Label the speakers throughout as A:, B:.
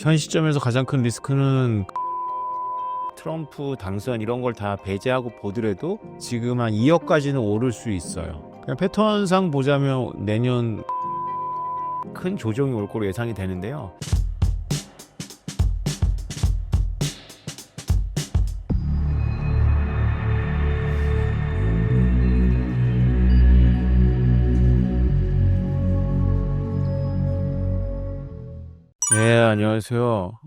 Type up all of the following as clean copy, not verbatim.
A: 현 시점에서 가장 큰 리스크는 트럼프 당선 이런 걸 다 배제하고 보더라도 지금 한 2억까지는 오를 수 있어요. 그냥 패턴상 보자면 내년 큰 조정이 올 거로 예상이 되는데요. 네, 안녕하세요.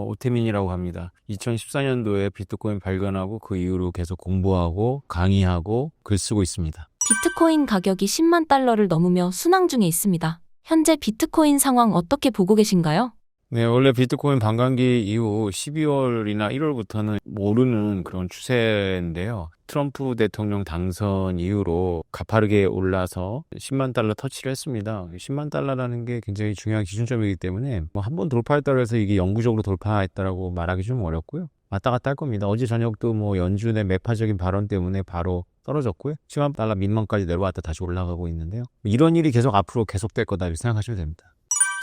A: 오태민이라고 합니다. 2014년도에 비트코인 발견하고 그 이후로 계속 공부하고 강의하고 글 쓰고 있습니다.
B: 비트코인 가격이 10만 달러를 넘으며 순항 중에 있습니다. 현재 비트코인 상황 어떻게 보고 계신가요?
A: 네, 원래 비트코인 반감기 이후 12월이나 1월부터는 오르는 그런 추세인데요. 트럼프 대통령 당선 이후로 가파르게 올라서 10만 달러 터치를 했습니다. 10만 달러라는 게 굉장히 중요한 기준점이기 때문에 한 번 돌파했다고 해서 이게 영구적으로 돌파했다라고 말하기 좀 어렵고요. 왔다 갔다 할 겁니다. 어제 저녁도 연준의 매파적인 발언 때문에 바로 떨어졌고요. 10만 달러 민망까지 내려왔다 다시 올라가고 있는데요. 이런 일이 계속 앞으로 계속될 거다 이렇게 생각하시면 됩니다.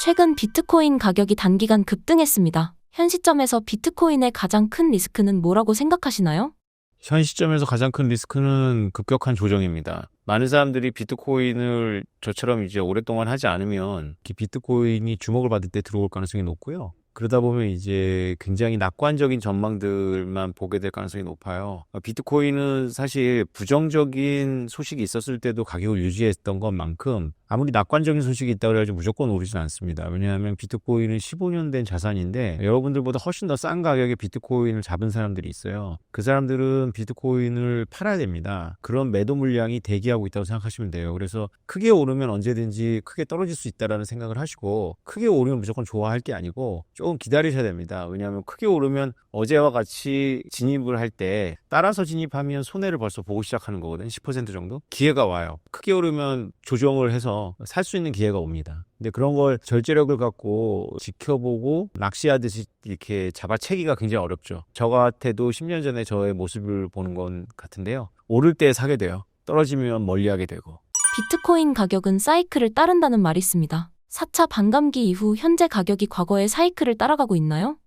B: 최근 비트코인 가격이 단기간 급등했습니다. 현 시점에서 비트코인의 가장 큰 리스크는 뭐라고 생각하시나요?
A: 현 시점에서 가장 큰 리스크는 급격한 조정입니다. 많은 사람들이 비트코인을 저처럼 이제 오랫동안 하지 않으면 비트코인이 주목을 받을 때 들어올 가능성이 높고요. 그러다 보면 이제 굉장히 낙관적인 전망들만 보게 될 가능성이 높아요. 비트코인은 사실 부정적인 소식이 있었을 때도 가격을 유지했던 것만큼 아무리 낙관적인 소식이 있다고 해가지고 무조건 오르진 않습니다. 왜냐하면 비트코인은 15년 된 자산인데 여러분들보다 훨씬 더 싼 가격에 비트코인을 잡은 사람들이 있어요. 그 사람들은 비트코인을 팔아야 됩니다. 그런 매도 물량이 대기하고 있다고 생각하시면 돼요. 그래서 크게 오르면 언제든지 크게 떨어질 수 있다라는 생각을 하시고 크게 오르면 무조건 좋아할 게 아니고 조금 기다리셔야 됩니다. 왜냐하면 크게 오르면 어제와 같이 진입을 할 때 따라서 진입하면 손해를 벌써 보고 시작하는 거거든요. 10% 정도? 기회가 와요. 크게 오르면 조정을 해서 살 수 있는 기회가 옵니다. 근데 그런 걸 절제력을 갖고 지켜보고 낚시하듯이 이렇게 잡아채기가 굉장히 어렵죠. 저 같아도 10년 전에 저의 모습을 보는 건 같은데요. 오를 때 사게 돼요. 떨어지면 멀리하게 되고.
B: 비트코인 가격은 사이클을 따른다는 말이 있습니다. 4차 반감기 이후 현재 가격이 과거의 사이클을 따라가고 있나요?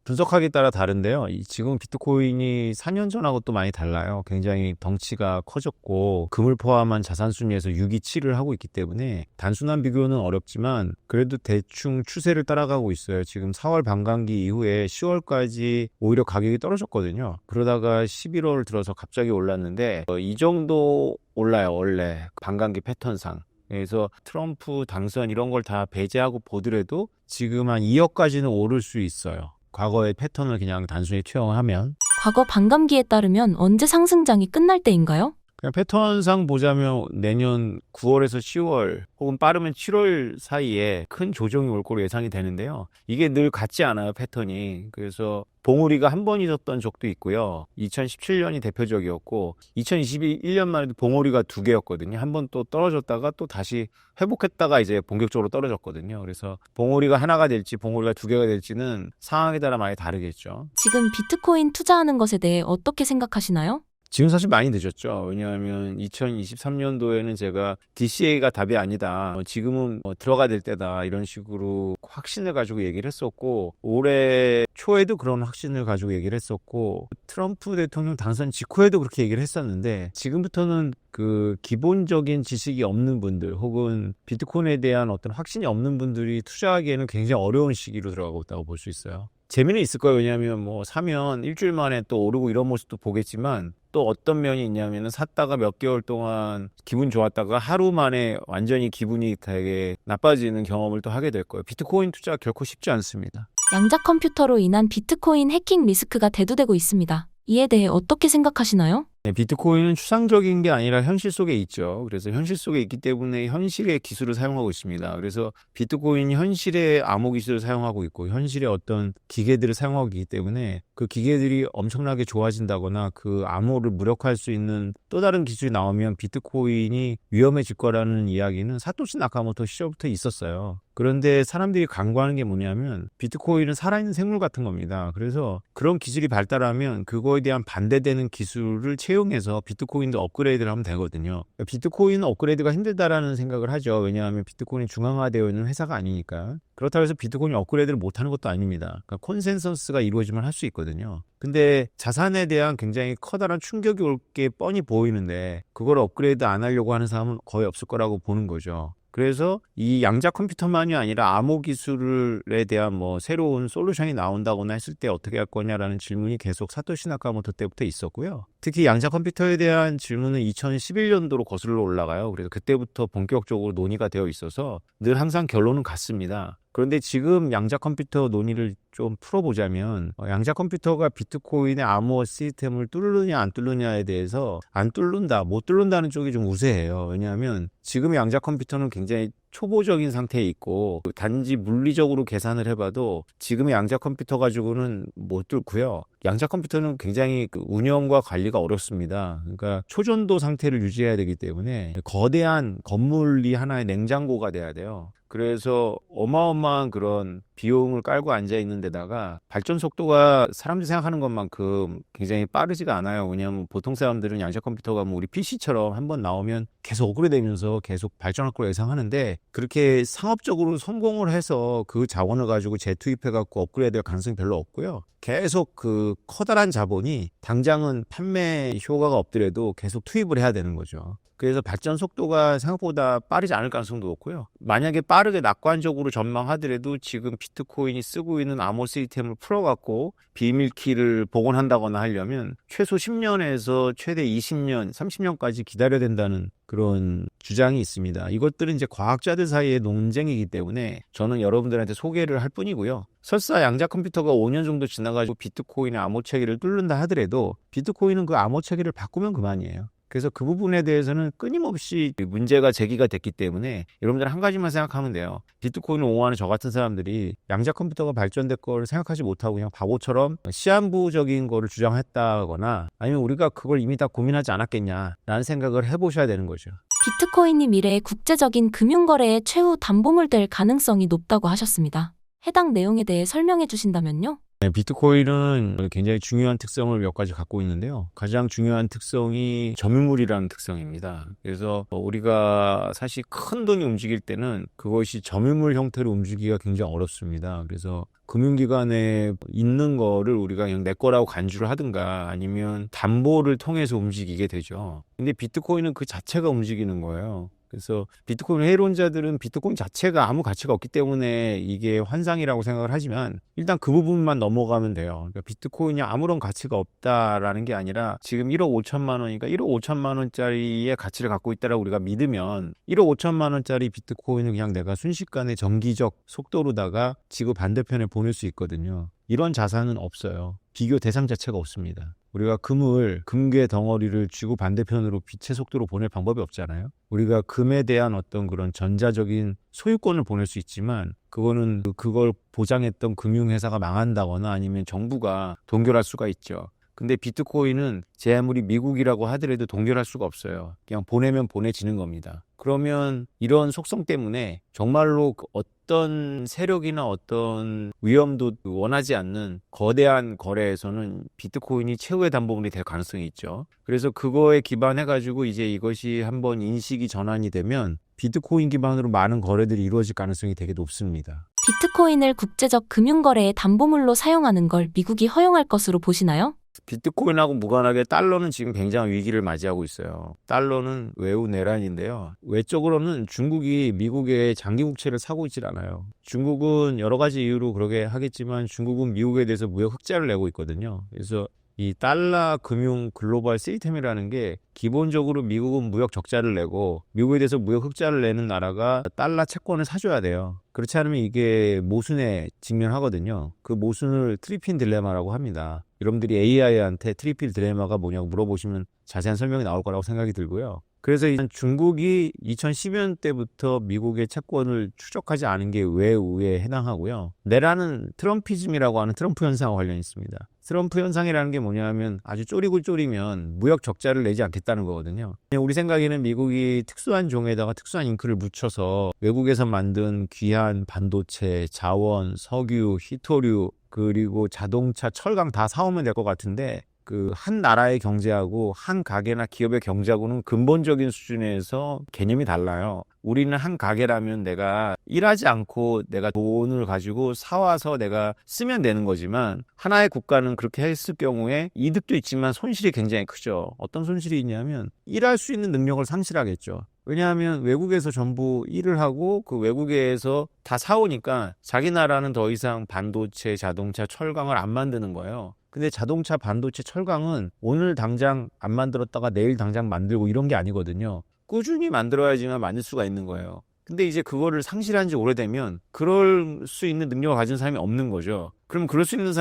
A: 분석하기에 따라 다른데요. 지금 비트코인이 4년 전하고 또 많이 달라요. 굉장히 덩치가 커졌고 금을 포함한 자산 순위에서 6위 7을 하고 있기 때문에 단순한 비교는 어렵지만 그래도 대충 추세를 따라가고 있어요. 지금 4월 반감기 이후에 10월까지 오히려 가격이 떨어졌거든요. 그러다가 11월 들어서 갑자기 올랐는데 이 정도 올라요. 원래 반감기 패턴상. 그래서 트럼프 당선 이런 걸 다 배제하고 보더라도 지금 한 2억까지는 오를 수 있어요. 과거의 패턴을 그냥 단순히 투영하면.
B: 과거 반감기에 따르면 언제 상승장이 끝날 때인가요?
A: 그냥 패턴상 보자면 내년 9월에서 10월 혹은 빠르면 7월 사이에 큰 조정이 올 거로 예상이 되는데요. 이게 늘 같지 않아요, 패턴이. 그래서 봉우리가 한 번 있었던 적도 있고요. 2017년이 대표적이었고 2021년만 해도 봉우리가 두 개였거든요. 한 번 또 떨어졌다가 또 다시 회복했다가 이제 본격적으로 떨어졌거든요. 그래서 봉우리가 하나가 될지 봉우리가 두 개가 될지는 상황에 따라 많이 다르겠죠.
B: 지금 비트코인 투자하는 것에 대해 어떻게 생각하시나요?
A: 지금 사실 많이 늦었죠. 왜냐하면 2023년도에는 제가 DCA가 답이 아니다. 지금은 들어가야 될 때다. 이런 식으로 확신을 가지고 얘기를 했었고 올해 초에도 그런 확신을 가지고 얘기를 했었고 트럼프 대통령 당선 직후에도 그렇게 얘기를 했었는데 지금부터는 그 기본적인 지식이 없는 분들 혹은 비트코인에 대한 어떤 확신이 없는 분들이 투자하기에는 굉장히 어려운 시기로 들어가고 있다고 볼 수 있어요. 재미는 있을 거예요. 왜냐하면 사면 일주일 만에 또 오르고 이런 모습도 보겠지만 또 어떤 면이 있냐면은 샀다가 몇 개월 동안 기분 좋았다가 하루 만에 완전히 기분이 되게 나빠지는 경험을 또 하게 될 거예요. 비트코인 투자 결코 쉽지 않습니다.
B: 양자 컴퓨터로 인한 비트코인 해킹 리스크가 대두되고 있습니다. 이에 대해 어떻게 생각하시나요?
A: 네, 비트코인은 추상적인 게 아니라 현실 속에 있죠. 그래서 현실 속에 있기 때문에 현실의 기술을 사용하고 있습니다. 그래서 비트코인이 현실의 암호 기술을 사용하고 있고 현실의 어떤 기계들을 사용하고 있기 때문에 그 기계들이 엄청나게 좋아진다거나 그 암호를 무력화할 수 있는 또 다른 기술이 나오면 비트코인이 위험해질 거라는 이야기는 사토시 나카모토 시절부터 있었어요. 그런데 사람들이 간과하는 게 뭐냐면 비트코인은 살아있는 생물 같은 겁니다. 그래서 그런 기술이 발달하면 그거에 대한 반대되는 기술을 채용해서 비트코인도 업그레이드를 하면 되거든요. 비트코인은 업그레이드가 힘들다라는 생각을 하죠. 왜냐하면 비트코인이 중앙화되어 있는 회사가 아니니까. 그렇다고 해서 비트코인이 업그레이드를 못하는 것도 아닙니다. 그러니까 콘센서스가 이루어지면 할 수 있거든요. 근데 자산에 대한 굉장히 커다란 충격이 올 게 뻔히 보이는데 그걸 업그레이드 안 하려고 하는 사람은 거의 없을 거라고 보는 거죠. 그래서 이 양자 컴퓨터만이 아니라 암호 기술에 대한 뭐 새로운 솔루션이 나온다거나 했을 때 어떻게 할 거냐라는 질문이 계속 사토시 나카모토 때부터 있었고요. 특히 양자 컴퓨터에 대한 질문은 2011년도로 거슬러 올라가요. 그래서 그때부터 본격적으로 논의가 되어 있어서 늘 항상 결론은 같습니다. 그런데 지금 양자 컴퓨터 논의를 좀 풀어보자면 양자 컴퓨터가 비트코인의 암호화 시스템을 뚫느냐 안 뚫느냐에 대해서 안 뚫는다, 못 뚫는다는 쪽이 좀 우세해요. 왜냐하면 지금의 양자 컴퓨터는 굉장히 초보적인 상태에 있고 단지 물리적으로 계산을 해봐도 지금의 양자 컴퓨터 가지고는 못 뚫고요. 양자 컴퓨터는 굉장히 운영과 관리가 어렵습니다. 그러니까 초전도 상태를 유지해야 되기 때문에 거대한 건물이 하나의 냉장고가 돼야 돼요. 그래서 어마어마한 그런 비용을 깔고 앉아 있는 데다가 발전 속도가 사람들이 생각하는 것만큼 굉장히 빠르지가 않아요. 왜냐하면 보통 사람들은 양자 컴퓨터가 뭐 우리 PC처럼 한번 나오면 계속 업그레이드되면서 계속 발전할 걸 예상하는데 그렇게 상업적으로 성공을 해서 그 자원을 가지고 재투입해갖고 업그레이드할 가능성이 별로 없고요. 계속 그 커다란 자본이 당장은 판매 효과가 없더라도 계속 투입을 해야 되는 거죠. 그래서 발전 속도가 생각보다 빠르지 않을 가능성도 높고요. 만약에 빠르게 낙관적으로 전망하더라도 지금 비트코인이 쓰고 있는 암호 시스템을 풀어갖고 비밀키를 복원한다거나 하려면 최소 10년에서 최대 20년, 30년까지 기다려야 된다는 그런 주장이 있습니다. 이것들은 이제 과학자들 사이의 논쟁이기 때문에 저는 여러분들한테 소개를 할 뿐이고요. 설사 양자 컴퓨터가 5년 정도 지나가지고 비트코인의 암호 체계를 뚫는다 하더라도 비트코인은 그 암호 체계를 바꾸면 그만이에요. 그래서 그 부분에 대해서는 끊임없이 문제가 제기가 됐기 때문에 여러분들 한 가지만 생각하면 돼요. 비트코인을 옹호하는 저 같은 사람들이 양자 컴퓨터가 발전될 걸 생각하지 못하고 그냥 바보처럼 시한부적인 거를 주장했다거나 아니면 우리가 그걸 이미 다 고민하지 않았겠냐라는 생각을 해보셔야 되는 거죠.
B: 비트코인이 미래의 국제적인 금융거래의 최후 담보물 될 가능성이 높다고 하셨습니다. 해당 내용에 대해 설명해 주신다면요?
A: 네, 비트코인은 굉장히 중요한 특성을 몇 가지 갖고 있는데요. 가장 중요한 특성이 점유물이라는 특성입니다. 그래서 우리가 사실 큰 돈이 움직일 때는 그것이 점유물 형태로 움직이기가 굉장히 어렵습니다. 그래서 금융기관에 있는 거를 우리가 그냥 내 거라고 간주를 하든가 아니면 담보를 통해서 움직이게 되죠. 근데 비트코인은 그 자체가 움직이는 거예요. 그래서 비트코인 회의론자들은 비트코인 자체가 아무 가치가 없기 때문에 이게 환상이라고 생각을 하지만 일단 그 부분만 넘어가면 돼요. 그러니까 비트코인이 아무런 가치가 없다라는 게 아니라 지금 1억 5천만 원이니까 1억 5천만 원짜리의 가치를 갖고 있다라고 우리가 믿으면 1억 5천만 원짜리 비트코인을 그냥 내가 순식간에 정기적 속도로다가 지구 반대편에 보낼 수 있거든요. 이런 자산은 없어요. 비교 대상 자체가 없습니다. 우리가 금괴 덩어리를 지구 반대편으로 빛의 속도로 보낼 방법이 없잖아요. 우리가 금에 대한 어떤 그런 전자적인 소유권을 보낼 수 있지만 그걸 보장했던 금융회사가 망한다거나 아니면 정부가 동결할 수가 있죠. 근데 비트코인은 제 아무리 미국이라고 하더라도 동결할 수가 없어요. 그냥 보내면 보내지는 겁니다. 그러면 이런 속성 때문에 정말로 어떤 세력이나 어떤 위험도 원하지 않는 거대한 거래에서는 비트코인이 최후의 담보물이 될 가능성이 있죠. 그래서 그거에 기반해가지고 이제 이것이 한번 인식이 전환이 되면 비트코인 기반으로 많은 거래들이 이루어질 가능성이 되게 높습니다.
B: 비트코인을 국제적 금융거래의 담보물로 사용하는 걸 미국이 허용할 것으로 보시나요?
A: 비트코인하고 무관하게 달러는 지금 굉장한 위기를 맞이하고 있어요. 달러는 외우 내란인데요. 외적으로는 중국이 미국의 장기 국채를 사고 있질 않아요. 중국은 여러 가지 이유로 그러게 하겠지만 중국은 미국에 대해서 무역 흑자를 내고 있거든요. 그래서 이 달러 금융 글로벌 시스템이라는 게 기본적으로 미국은 무역 적자를 내고 미국에 대해서 무역 흑자를 내는 나라가 달러 채권을 사줘야 돼요. 그렇지 않으면 이게 모순에 직면하거든요. 그 모순을 트리핀 딜레마라고 합니다. 여러분들이 AI한테 트리핀 딜레마가 뭐냐고 물어보시면 자세한 설명이 나올 거라고 생각이 들고요. 그래서 중국이 2010년 때부터 미국의 채권을 추적하지 않은 게 외우에 해당하고요. 내라는 트럼피즘이라고 하는 트럼프 현상과 관련이 있습니다. 트럼프 현상이라는 게 뭐냐면 아주 쪼리면 무역 적자를 내지 않겠다는 거거든요. 우리 생각에는 미국이 특수한 종에다가 특수한 잉크를 묻혀서 외국에서 만든 귀한 반도체, 자원, 석유, 히토류 그리고 자동차, 철강 다 사오면 될 것 같은데 그 한 나라의 경제하고 한 가게나 기업의 경제하고는 근본적인 수준에서 개념이 달라요. 우리는 한 가게라면 내가 일하지 않고 내가 돈을 가지고 사와서 내가 쓰면 되는 거지만 하나의 국가는 그렇게 했을 경우에 이득도 있지만 손실이 굉장히 크죠. 어떤 손실이 있냐면 일할 수 있는 능력을 상실하겠죠. 왜냐하면 외국에서 전부 일을 하고 그 외국에서 다 사오니까 자기 나라는 더 이상 반도체, 자동차, 철강을 안 만드는 거예요. 근데 자동차, 반도체, 철강은 오늘 당장 안 만들었다가 내일 당장 만들고 이런 게 아니거든요. 꾸준히 만들어야지만 만들 수가 있는 거예요. 근데 이제 그거를 상실한 지 오래되면 그럴 수 있는 능력을 가진 사람이 없는 거죠. 그럼 그럴 수 있는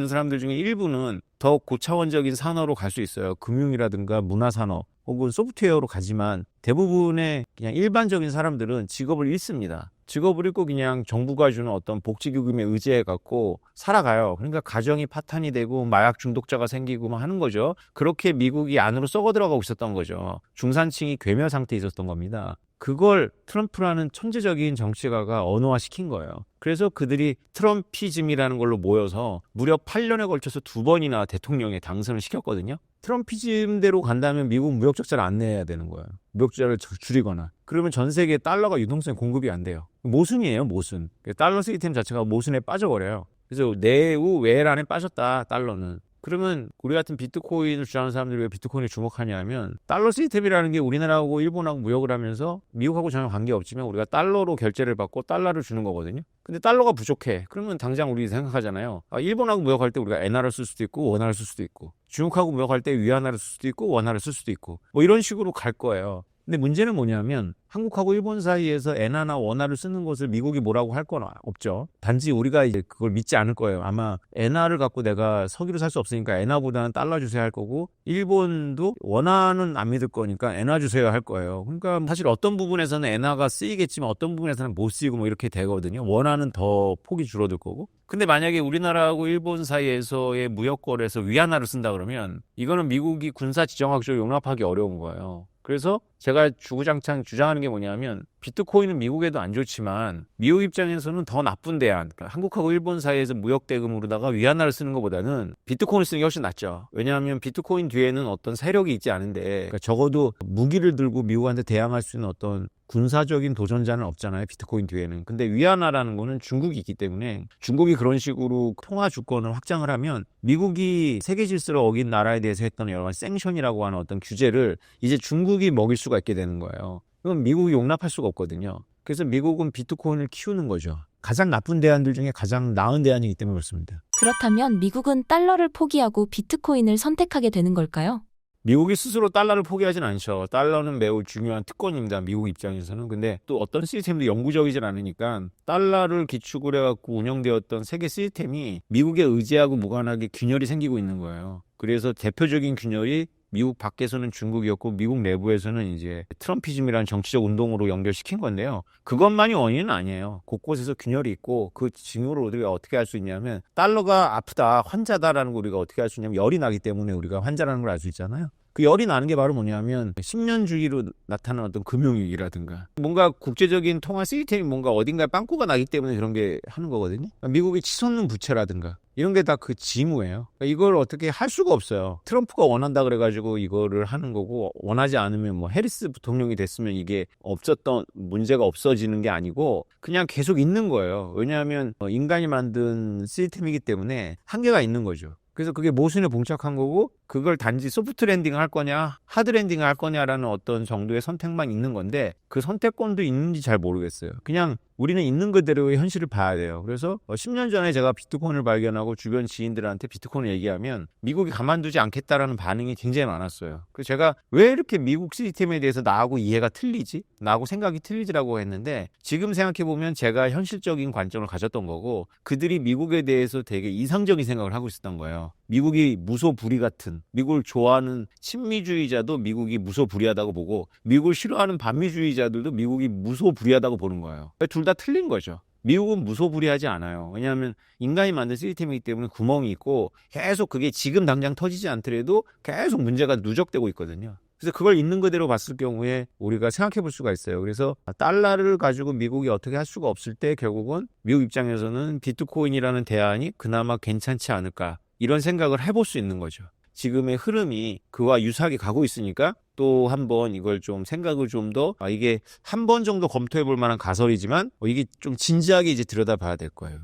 A: 사람들 중에 일부는 더 고차원적인 산업으로 갈 수 있어요. 금융이라든가 문화산업 혹은 소프트웨어로 가지만 대부분의 그냥 일반적인 사람들은 직업을 잃습니다. 직업을 잃고 그냥 정부가 주는 어떤 복지기금에 의지해 갖고 살아가요. 그러니까 가정이 파탄이 되고 마약 중독자가 생기고 막 하는 거죠. 그렇게 미국이 안으로 썩어 들어가고 있었던 거죠. 중산층이 괴멸 상태에 있었던 겁니다. 그걸 트럼프라는 천재적인 정치가가 언어화시킨 거예요. 그래서 그들이 트럼피즘이라는 걸로 모여서 무려 8년에 걸쳐서 2번이나 대통령에 당선을 시켰거든요. 트럼피즘대로 간다면 미국 무역 적자를 안 내야 되는 거예요. 무역 적자를 줄이거나. 그러면 전 세계에 달러가 유동성이 공급이 안 돼요. 모순이에요, 모순. 달러 시스템 자체가 모순에 빠져버려요. 그래서 내우 외란에 빠졌다, 달러는. 그러면 우리 같은 비트코인을 주장하는 사람들이 왜 비트코인에 주목하냐면 달러 시스템이라는 게 우리나라하고 일본하고 무역을 하면서 미국하고 전혀 관계없지만 우리가 달러로 결제를 받고 달러를 주는 거거든요. 근데 달러가 부족해. 그러면 당장 우리 생각하잖아요. 일본하고 무역할 때 우리가 엔화를 쓸 수도 있고 원화를 쓸 수도 있고 중국하고 무역할 때 위안화를 쓸 수도 있고 원화를 쓸 수도 있고 뭐 이런 식으로 갈 거예요. 근데 문제는 뭐냐면 한국하고 일본 사이에서 엔화나 원화를 쓰는 것을 미국이 뭐라고 할 건 없죠. 단지 우리가 이제 그걸 믿지 않을 거예요. 아마 엔화를 갖고 내가 석유를 살 수 없으니까 엔화보다는 달러 주세요 할 거고 일본도 원화는 안 믿을 거니까 엔화 주세요 할 거예요. 그러니까 사실 어떤 부분에서는 엔화가 쓰이겠지만 어떤 부분에서는 못 쓰이고 뭐 이렇게 되거든요. 원화는 더 폭이 줄어들 거고. 근데 만약에 우리나라하고 일본 사이에서의 무역 거래에서 위안화를 쓴다 그러면 이거는 미국이 군사 지정학적으로 용납하기 어려운 거예요. 그래서 제가 주구장창 주장하는 게 뭐냐면 비트코인은 미국에도 안 좋지만 미국 입장에서는 더 나쁜 대안, 그러니까 한국하고 일본 사이에서 무역 대금으로다가 위안화를 쓰는 것보다는 비트코인을 쓰는 게 훨씬 낫죠. 왜냐하면 비트코인 뒤에는 어떤 세력이 있지 않은데 그러니까 적어도 무기를 들고 미국한테 대항할 수 있는 어떤 군사적인 도전자는 없잖아요. 비트코인 뒤에는. 근데 위안화라는 거는 중국이 있기 때문에 중국이 그런 식으로 통화 주권을 확장을 하면 미국이 세계 질서를 어긴 나라에 대해서 했던 여러 가지 생션이라고 하는 어떤 규제를 이제 중국이 먹일 수가 있게 되는 거예요. 그럼 미국이 용납할 수가 없거든요. 그래서 미국은 비트코인을 키우는 거죠. 가장 나쁜 대안들 중에 가장 나은 대안이기 때문에 그렇습니다.
B: 그렇다면 미국은 달러를 포기하고 비트코인을 선택하게 되는 걸까요?
A: 미국이 스스로 달러를 포기하진 않죠. 달러는 매우 중요한 특권입니다. 미국 입장에서는. 근데 또 어떤 시스템도 영구적이진 않으니까 달러를 기축을 해갖고 운영되었던 세계 시스템이 미국에 의지하고 무관하게 균열이 생기고 있는 거예요. 그래서 대표적인 균열이 미국 밖에서는 중국이었고 미국 내부에서는 이제 트럼피즘이라는 정치적 운동으로 연결시킨 건데요. 그것만이 원인은 아니에요. 곳곳에서 균열이 있고 그 징후를 우리가 어떻게 알 수 있냐면 달러가 아프다, 환자다라는 걸 우리가 어떻게 알 수 있냐면 열이 나기 때문에 우리가 환자라는 걸 알 수 있잖아요. 그 열이 나는 게 바로 뭐냐면 10년주기로 나타나는 어떤 금융위기라든가 뭔가 국제적인 통화 시스템이 뭔가 어딘가에 빵꾸가 나기 때문에 그런 게 하는 거거든요. 미국의 치솟는 부채라든가 이런 게 다 그 징후예요. 그러니까 이걸 어떻게 할 수가 없어요. 트럼프가 원한다 그래가지고 이거를 하는 거고 원하지 않으면 뭐 해리스 부통령이 됐으면 이게 없었던 문제가 없어지는 게 아니고 그냥 계속 있는 거예요. 왜냐하면 인간이 만든 시스템이기 때문에 한계가 있는 거죠. 그래서 그게 모순에 봉착한 거고 그걸 단지 소프트 랜딩 할 거냐 하드 랜딩 할 거냐라는 어떤 정도의 선택만 있는 건데 그 선택권도 있는지 잘 모르겠어요. 그냥 우리는 있는 그대로의 현실을 봐야 돼요. 그래서 10년 전에 제가 비트코인을 발견하고 주변 지인들한테 비트코인을 얘기하면 미국이 가만두지 않겠다라는 반응이 굉장히 많았어요. 그래서 제가 왜 이렇게 미국 시스템에 대해서 나하고 이해가 틀리지? 나하고 생각이 틀리지라고 했는데 지금 생각해보면 제가 현실적인 관점을 가졌던 거고 그들이 미국에 대해서 되게 이상적인 생각을 하고 있었던 거예요. 미국이 무소불위 같은 미국을 좋아하는 친미주의자도 미국이 무소불위하다고 보고 미국을 싫어하는 반미주의자들도 미국이 무소불위하다고 보는 거예요. 둘 다 틀린 거죠. 미국은 무소불위하지 않아요. 왜냐하면 인간이 만든 시스템이기 때문에 구멍이 있고 계속 그게 지금 당장 터지지 않더라도 계속 문제가 누적되고 있거든요. 그래서 그걸 있는 그대로 봤을 경우에 우리가 생각해 볼 수가 있어요. 그래서 달러를 가지고 미국이 어떻게 할 수가 없을 때 결국은 미국 입장에서는 비트코인이라는 대안이 그나마 괜찮지 않을까. 이런 생각을 해볼 수 있는 거죠. 지금의 흐름이 그와 유사하게 가고 있으니까 또 한번 이걸 좀 생각을 좀 더 이게 한 번 정도 검토해 볼 만한 가설이지만 이게 좀 진지하게 이제 들여다봐야 될 거예요.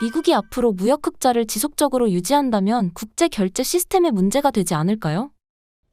B: 미국이 앞으로 무역 흑자를 지속적으로 유지한다면 국제 결제 시스템에 문제가 되지 않을까요?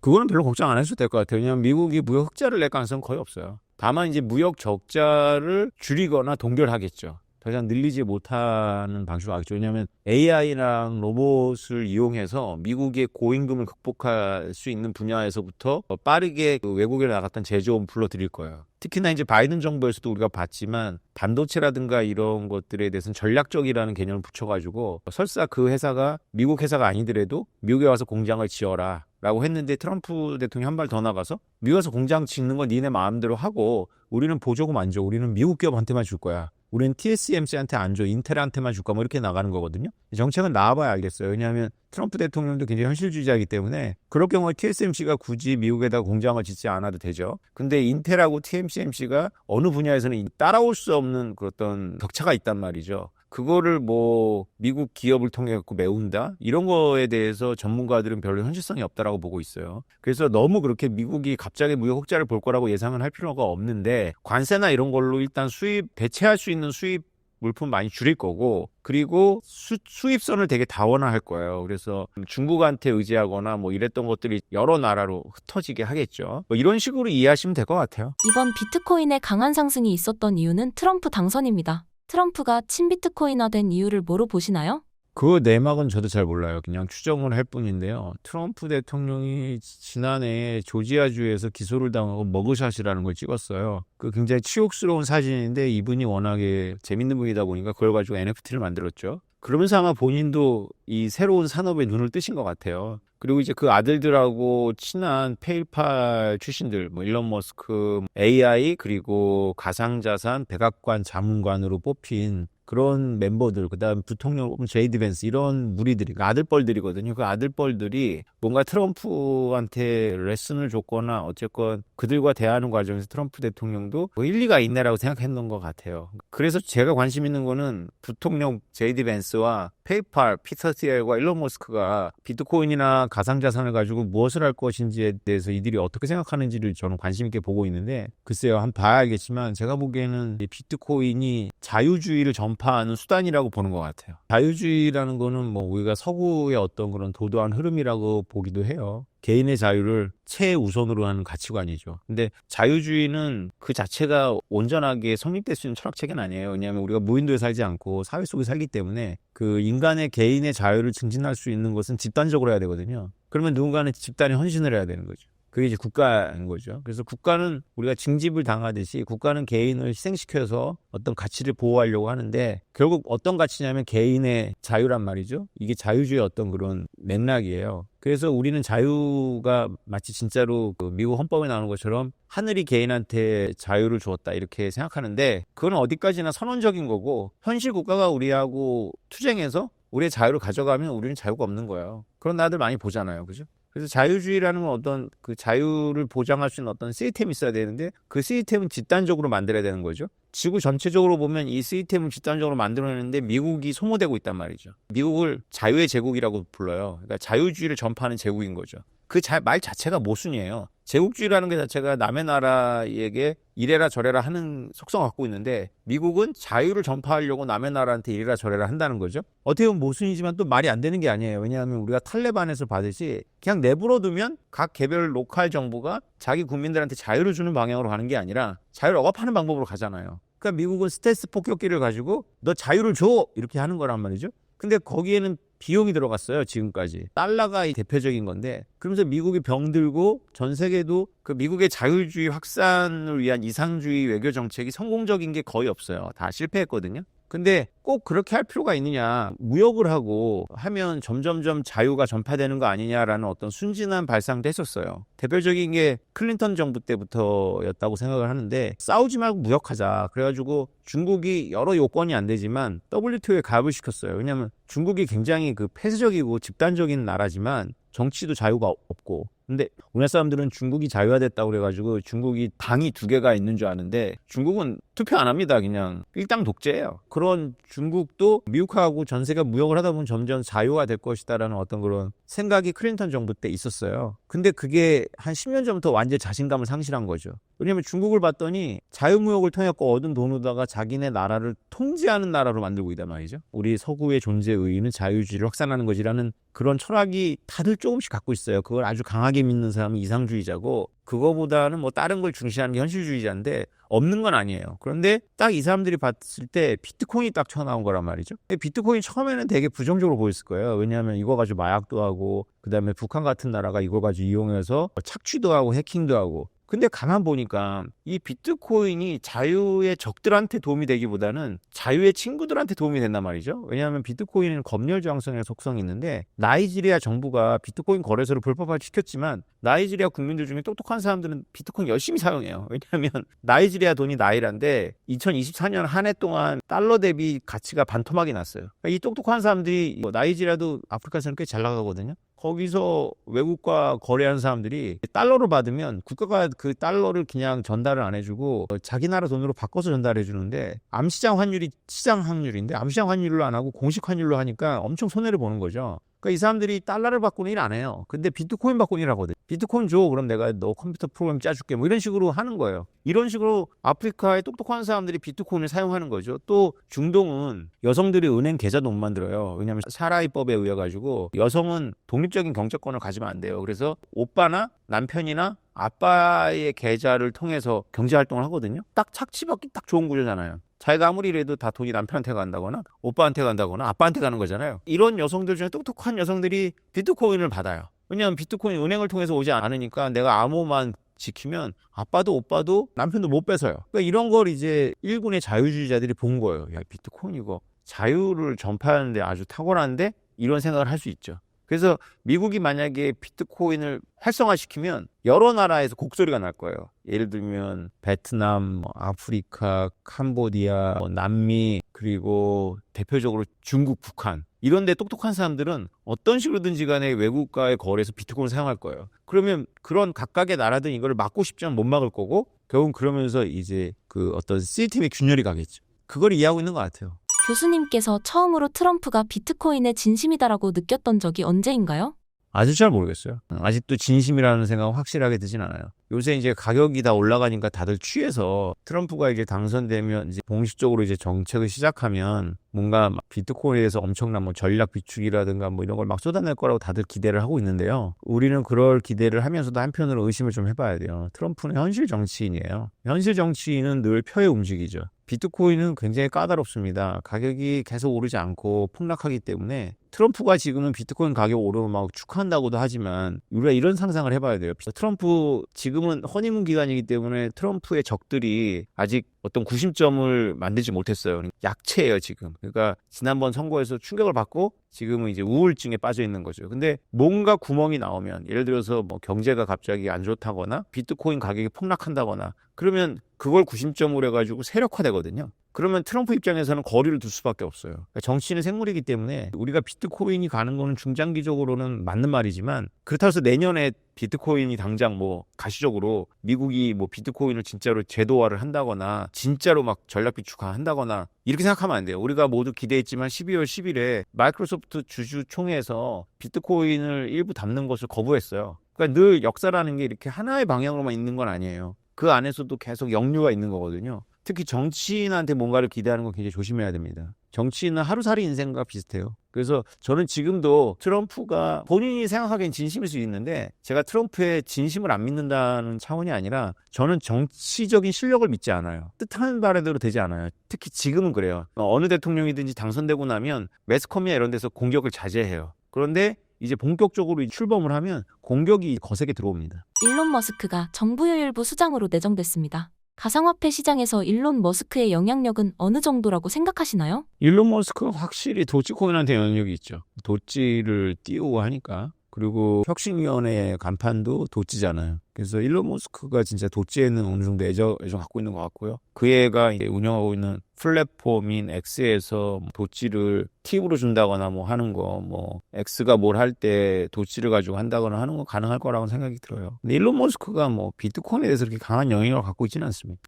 A: 그거는 별로 걱정 안 하셔도 될 것 같아요. 왜냐하면 미국이 무역 흑자를 낼 가능성은 거의 없어요. 다만 이제 무역 적자를 줄이거나 동결하겠죠. 더 이상 늘리지 못하는 방식으로 하겠죠. 왜냐하면 AI랑 로봇을 이용해서 미국의 고임금을 극복할 수 있는 분야에서부터 빠르게 그 외국에 나갔던 제조업 불러들일 거예요. 특히나 이제 바이든 정부에서도 우리가 봤지만 반도체라든가 이런 것들에 대해서는 전략적이라는 개념을 붙여가지고 설사 그 회사가 미국 회사가 아니더라도 미국에 와서 공장을 지어라 라고 했는데 트럼프 대통령이 한 발 더 나가서 미국에서 공장 짓는 건 니네 마음대로 하고 우리는 보조금 안 줘. 우리는 미국 기업한테만 줄 거야. 우리는 TSMC한테 안 줘. 인텔한테만 줄까? 뭐 이렇게 나가는 거거든요. 정책은 나와봐야 알겠어요. 왜냐하면 트럼프 대통령도 굉장히 현실주의자이기 때문에 그럴 경우에 TSMC가 굳이 미국에다 공장을 짓지 않아도 되죠. 근데 인텔하고 TSMC가 어느 분야에서는 따라올 수 없는 그런 어떤 격차가 있단 말이죠. 그거를 뭐 미국 기업을 통해 갖고 메운다? 이런 거에 대해서 전문가들은 별로 현실성이 없다라고 보고 있어요. 그래서 너무 그렇게 미국이 갑자기 무역 흑자를 볼 거라고 예상은 할 필요가 없는데 관세나 이런 걸로 일단 배치할 수 있는 수입 물품 많이 줄일 거고 그리고 수입선을 되게 다원화할 거예요. 그래서 중국한테 의지하거나 뭐 이랬던 것들이 여러 나라로 흩어지게 하겠죠. 뭐 이런 식으로 이해하시면 될 것 같아요.
B: 이번 비트코인의 강한 상승이 있었던 이유는 트럼프 당선입니다. 트럼프가 친비트코인화된 이유를 뭐로 보시나요?
A: 그 내막은 저도 잘 몰라요. 그냥 추정을 할 뿐인데요. 트럼프 대통령이 지난해 조지아주에서 기소를 당하고 머그샷이라는 걸 찍었어요. 그 굉장히 치욕스러운 사진인데 이분이 워낙에 재밌는 분이다 보니까 그걸 가지고 NFT를 만들었죠. 그러면서 아마 본인도 이 새로운 산업에 눈을 뜨신 것 같아요. 그리고 이제 그 아들들하고 친한 페이팔 출신들, 뭐 일론 머스크, AI 그리고 가상자산 백악관 자문관으로 뽑힌 그런 멤버들, 그다음 부통령 제이드 벤스 이런 무리들이 아들뻘들이거든요. 그 아들뻘들이 뭔가 트럼프한테 레슨을 줬거나 어쨌건 그들과 대화하는 과정에서 트럼프 대통령도 뭐 일리가 있네라고 생각했던 것 같아요. 그래서 제가 관심 있는 거는 부통령 제이드 벤스와 페이팔, 피터 thiel과 일론 머스크가 비트코인이나 가상자산을 가지고 무엇을 할 것인지에 대해서 이들이 어떻게 생각하는지를 저는 관심 있게 보고 있는데 글쎄요, 한번 봐야 알겠지만 제가 보기에는 이 비트코인이 자유주의를 전파하는 수단이라고 보는 것 같아요. 자유주의라는 거는 뭐 우리가 서구의 어떤 그런 도도한 흐름이라고 보기도 해요. 개인의 자유를 최우선으로 하는 가치관이죠. 근데 자유주의는 그 자체가 온전하게 성립될 수 있는 철학체계는 아니에요. 왜냐하면 우리가 무인도에 살지 않고 사회 속에 살기 때문에 그 인간의 개인의 자유를 증진할 수 있는 것은 집단적으로 해야 되거든요. 그러면 누군가는 집단에 헌신을 해야 되는 거죠. 그게 이제 국가인 거죠. 그래서 국가는 우리가 징집을 당하듯이 국가는 개인을 희생시켜서 어떤 가치를 보호하려고 하는데 결국 어떤 가치냐면 개인의 자유란 말이죠. 이게 자유주의의 어떤 그런 맥락이에요. 그래서 우리는 자유가 마치 진짜로 그 미국 헌법에 나오는 것처럼 하늘이 개인한테 자유를 주었다 이렇게 생각하는데 그건 어디까지나 선언적인 거고 현실 국가가 우리하고 투쟁해서 우리의 자유를 가져가면 우리는 자유가 없는 거예요. 그런 나라들 많이 보잖아요. 그죠? 그래서 자유주의라는 건 어떤 그 자유를 보장할 수 있는 어떤 시스템이 있어야 되는데 그 시스템은 집단적으로 만들어야 되는 거죠. 지구 전체적으로 보면 이 시스템을 집단적으로 만들어내는데 미국이 소모되고 있단 말이죠. 미국을 자유의 제국이라고 불러요. 그러니까 자유주의를 전파하는 제국인 거죠. 그 말 자체가 모순이에요. 제국주의라는 게 자체가 남의 나라에게 이래라 저래라 하는 속성을 갖고 있는데 미국은 자유를 전파하려고 남의 나라한테 이래라 저래라 한다는 거죠. 어떻게 보면 모순이지만 또 말이 안 되는 게 아니에요. 왜냐하면 우리가 탈레반에서 받듯이 그냥 내버려두면 각 개별 로컬 정부가 자기 국민들한테 자유를 주는 방향으로 가는 게 아니라 자유를 억압하는 방법으로 가잖아요. 그러니까 미국은 스텔스 폭격기를 가지고 너 자유를 줘! 이렇게 하는 거란 말이죠. 근데 거기에는 비용이 들어갔어요. 지금까지. 달러가 대표적인 건데 그러면서 미국이 병들고 전 세계도 그 미국의 자유주의 확산을 위한 이상주의 외교 정책이 성공적인 게 거의 없어요. 다 실패했거든요. 근데 꼭 그렇게 할 필요가 있느냐. 무역을 하고 하면 점점점 자유가 전파되는 거 아니냐라는 어떤 순진한 발상도 했었어요. 대표적인 게 클린턴 정부 때부터였다고 생각을 하는데 싸우지 말고 무역하자. 그래가지고 중국이 여러 요건이 안 되지만 WTO에 가입을 시켰어요. 왜냐하면 중국이 굉장히 그 폐쇄적이고 집단적인 나라지만 정치도 자유가 없고 근데 우리나라 사람들은 중국이 자유화됐다고 그래가지고 중국이 당이 2개가 있는 줄 아는데 중국은 투표 안 합니다. 그냥 일당 독재예요. 그런 중국도 미국하고 전 세계가 무역을 하다 보면 점점 자유화 될 것이다라는 어떤 그런 생각이 클린턴 정부 때 있었어요. 근데 그게 한 10년 전부터 완전 자신감을 상실한 거죠. 왜냐하면 중국을 봤더니 자유무역을 통해 얻은 돈으로다가 자기네 나라를 통제하는 나라로 만들고 있단 말이죠. 우리 서구의 존재 의의는 자유주의를 확산하는 것이라는 그런 철학이 다들 조금씩 갖고 있어요. 그걸 아주 강하게 믿는 사람은 이상주의자고 그거보다는 뭐 다른 걸 중시하는 게 현실주의자인데 없는 건 아니에요. 그런데 딱 이 사람들이 봤을 때 비트코인이 딱 튀어나온 거란 말이죠. 비트코인 처음에는 되게 부정적으로 보였을 거예요. 왜냐하면 이거 가지고 마약도 하고 그다음에 북한 같은 나라가 이걸 가지고 이용해서 착취도 하고 해킹도 하고 근데 가만 보니까 이 비트코인이 자유의 적들한테 도움이 되기보다는 자유의 친구들한테 도움이 된단 말이죠. 왜냐하면 비트코인은 검열저항성의 속성이 있는데 나이지리아 정부가 비트코인 거래소를 불법화시켰지만 나이지리아 국민들 중에 똑똑한 사람들은 비트코인 열심히 사용해요. 왜냐하면 나이지리아 돈이 나이란데 2024년 한 해 동안 달러 대비 가치가 반토막이 났어요. 그러니까 이 똑똑한 사람들이 나이지리아도 아프리카에서는 꽤 잘 나가거든요. 거기서 외국과 거래하는 사람들이 달러로 받으면 국가가 그 달러를 그냥 전달을 안 해주고 자기 나라 돈으로 바꿔서 전달해 주는데 암시장 환율이 시장 환율인데 암시장 환율로 안 하고 공식 환율로 하니까 엄청 손해를 보는 거죠. 그러니까 이 사람들이 달러를 받고는 일 안 해요. 근데 비트코인 받고는 일 하거든. 비트코인 줘. 그럼 내가 너 컴퓨터 프로그램 짜줄게. 뭐 이런 식으로 하는 거예요. 이런 식으로 아프리카의 똑똑한 사람들이 비트코인을 사용하는 거죠. 또 중동은 여성들이 은행 계좌도 못 만들어요. 왜냐하면 사라이법에 의해 가지고 여성은 독립적인 경제권을 가지면 안 돼요. 그래서 오빠나 남편이나 아빠의 계좌를 통해서 경제활동을 하거든요. 딱 착취받기 딱 좋은 구조잖아요. 자기가 아무리 이래도 다 돈이 남편한테 간다거나 오빠한테 간다거나 아빠한테 가는 거잖아요. 이런 여성들 중에 똑똑한 여성들이 비트코인을 받아요. 왜냐하면 비트코인 은행을 통해서 오지 않으니까 내가 암호만 지키면 아빠도 오빠도 남편도 못 뺏어요. 그러니까 이런 걸 이제 일군의 자유주의자들이 본 거예요. 야, 비트코인 이거 자유를 전파하는데 아주 탁월한데 이런 생각을 할 수 있죠. 그래서 미국이 만약에 비트코인을 활성화시키면 여러 나라에서 곡소리가 날 거예요. 예를 들면 베트남, 아프리카, 캄보디아, 남미 그리고 대표적으로 중국, 북한 이런 데 똑똑한 사람들은 어떤 식으로든지 간에 외국과의 거래에서 비트코인을 사용할 거예요. 그러면 그런 각각의 나라들은 이걸 막고 싶지만 못 막을 거고 결국 그러면서 이제 그 어떤 시스템의 균열이 가겠죠. 그걸 이해하고 있는 것 같아요.
B: 교수님께서 처음으로 트럼프가 비트코인의 진심이다라고 느꼈던 적이 언제인가요?
A: 아직 잘 모르겠어요. 아직도 진심이라는 생각은 확실하게 드진 않아요. 요새 이제 가격이 다 올라가니까 다들 취해서 트럼프가 이제 당선되면 이제 공식적으로 이제 정책을 시작하면 뭔가 비트코인에 대해서 엄청난 뭐 전략 비축이라든가 뭐 이런 걸 막 쏟아낼 거라고 다들 기대를 하고 있는데요. 우리는 그럴 기대를 하면서도 한편으로 의심을 좀 해봐야 돼요. 트럼프는 현실 정치인이에요. 현실 정치인은 늘 표에 움직이죠. 비트코인은 굉장히 까다롭습니다. 가격이 계속 오르지 않고 폭락하기 때문에 트럼프가 지금은 비트코인 가격 오르면 막 축하한다고도 하지만 우리가 이런 상상을 해봐야 돼요. 트럼프 지금은 허니문 기간이기 때문에 트럼프의 적들이 아직 어떤 구심점을 만들지 못했어요. 약체예요 지금. 그러니까 지난번 선거에서 충격을 받고 지금은 이제 우울증에 빠져 있는 거죠. 근데 뭔가 구멍이 나오면 예를 들어서 뭐 경제가 갑자기 안 좋다거나 비트코인 가격이 폭락한다거나 그러면 그걸 구심점으로 해가지고 세력화되거든요. 그러면 트럼프 입장에서는 거리를 둘 수밖에 없어요. 그러니까 정치는 생물이기 때문에 우리가 비트코인이 가는 거는 중장기적으로는 맞는 말이지만 그렇다고 해서 내년에 비트코인이 당장 뭐 가시적으로 미국이 뭐 비트코인을 진짜로 제도화를 한다거나 진짜로 막 전략 비축화 한다거나 이렇게 생각하면 안 돼요. 우리가 모두 기대했지만 12월 10일에 마이크로소프트 주주총회에서 비트코인을 일부 담는 것을 거부했어요. 그러니까 늘 역사라는 게 이렇게 하나의 방향으로만 있는 건 아니에요. 그 안에서도 계속 역류가 있는 거거든요. 특히 정치인한테 뭔가를 기대하는 건 굉장히 조심해야 됩니다. 정치인은 하루살이 인생과 비슷해요. 그래서 저는 지금도 트럼프가 본인이 생각하기엔 진심일 수 있는데 제가 트럼프의 진심을 안 믿는다는 차원이 아니라 저는 정치적인 실력을 믿지 않아요. 뜻하는 바대로 되지 않아요. 특히 지금은 그래요. 어느 대통령이든지 당선되고 나면 매스컴이나 이런 데서 공격을 자제해요. 그런데 이제 본격적으로 출범을 하면 공격이 거세게 들어옵니다.
B: 일론 머스크가 정부유일부 수장으로 내정됐습니다. 가상화폐 시장에서 일론 머스크의 영향력은 어느 정도라고 생각하시나요?
A: 일론 머스크가 확실히 도치코인한테 영향력이 있죠. 도치를 띄우고 하니까. 그리고 혁신위원회 간판도 도찌잖아요. 그래서 일론 머스크가 진짜 도찌에는 어느 정도 애정 갖고 있는 것 같고요. 그 애가 이제 운영하고 있는 플랫폼인 X에서 도찌를 팁으로 준다거나 뭐 하는 거, 뭐 X가 뭘 할 때 도찌를 가지고 한다거나 하는 거 가능할 거라고 생각이 들어요. 근데 일론 머스크가 뭐 비트코인에 대해서 그렇게 강한 영향력을 갖고 있지는 않습니다.